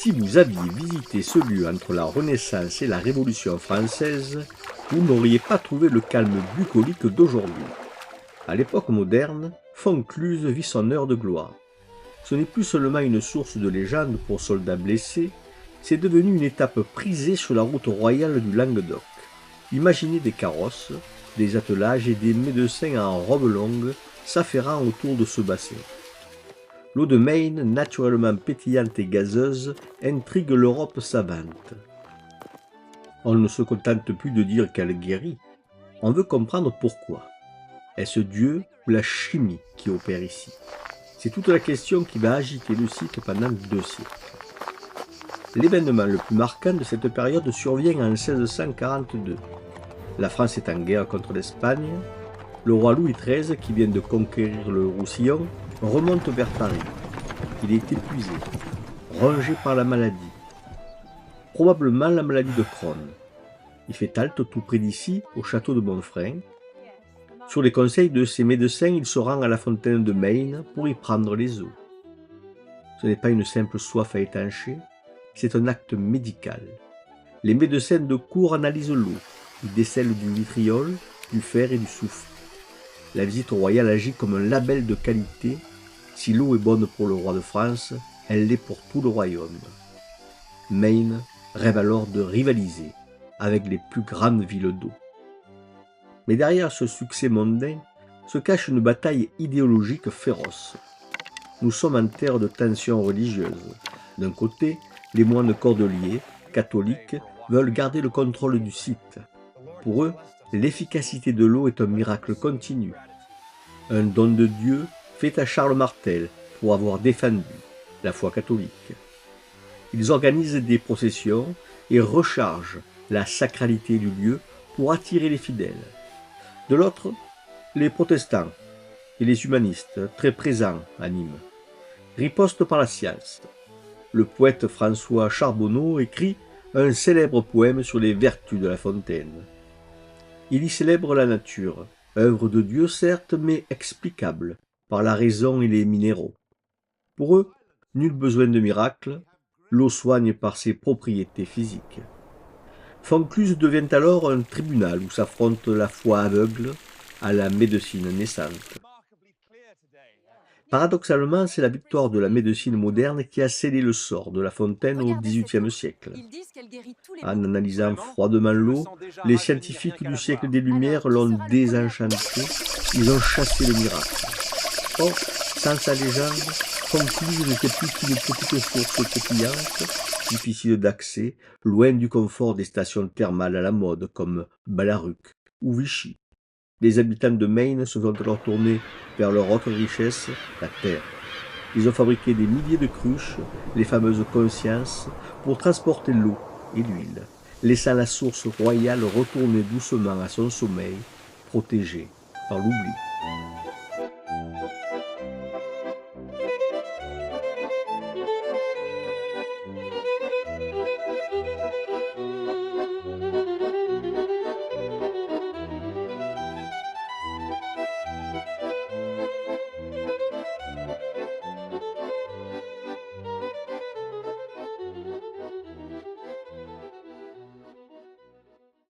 Si vous aviez visité ce lieu entre la Renaissance et la Révolution française, vous n'auriez pas trouvé le calme bucolique d'aujourd'hui. À l'époque moderne, Foncluse vit son heure de gloire. Ce n'est plus seulement une source de légende pour soldats blessés, c'est devenu une étape prisée sur la route royale du Languedoc. Imaginez des carrosses, des attelages et des médecins en robe longue s'affairant autour de ce bassin. L'eau de Maine, naturellement pétillante et gazeuse, intrigue l'Europe savante. On ne se contente plus de dire qu'elle guérit, on veut comprendre pourquoi. Est-ce Dieu ou la chimie qui opère ici? C'est toute la question qui va agiter le site pendant 2 siècles. L'événement le plus marquant de cette période survient en 1642. La France est en guerre contre l'Espagne. Le roi Louis XIII, qui vient de conquérir le Roussillon, remonte vers Paris. Il est épuisé, rongé par la maladie. Probablement la maladie de Crohn. Il fait halte tout près d'ici, au château de Montfrin. Sur les conseils de ses médecins, il se rend à la fontaine de Maine pour y prendre les eaux. Ce n'est pas une simple soif à étancher, c'est un acte médical. Les médecins de cour analysent l'eau. Ils décèlent du vitriol, du fer et du soufre. La visite royale agit comme un label de qualité. Si l'eau est bonne pour le roi de France, elle l'est pour tout le royaume. Maine rêve alors de rivaliser avec les plus grandes villes d'eau. Mais derrière ce succès mondain se cache une bataille idéologique féroce. Nous sommes en terre de tensions religieuses. D'un côté, les moines cordeliers, catholiques, veulent garder le contrôle du site. Pour eux, l'efficacité de l'eau est un miracle continu. Un don de Dieu fait à Charles Martel pour avoir défendu la foi catholique. Ils organisent des processions et rechargent la sacralité du lieu pour attirer les fidèles. De l'autre, les protestants et les humanistes, très présents à Nîmes, ripostent par la science. Le poète François Charbonneau écrit un célèbre poème sur les vertus de la fontaine. Il y célèbre la nature, œuvre de Dieu certes, mais explicable par la raison et les minéraux. Pour eux, nul besoin de miracle, l'eau soigne par ses propriétés physiques. Foncluse devient alors un tribunal où s'affronte la foi aveugle à la médecine naissante. Paradoxalement, c'est la victoire de la médecine moderne qui a scellé le sort de la fontaine au XVIIIe siècle. En analysant froidement l'eau, les scientifiques du siècle des Lumières l'ont désenchantée, ils ont chassé le miracle. Or, sans sa légende, Foncluse n'était plus qu'une petite source pétillante, difficile d'accès, loin du confort des stations thermales à la mode comme Balaruc ou Vichy. Les habitants de Maine se sont alors tournés vers leur autre richesse, la terre. Ils ont fabriqué des milliers de cruches, les fameuses consciences, pour transporter l'eau et l'huile, laissant la source royale retourner doucement à son sommeil, protégée par l'oubli.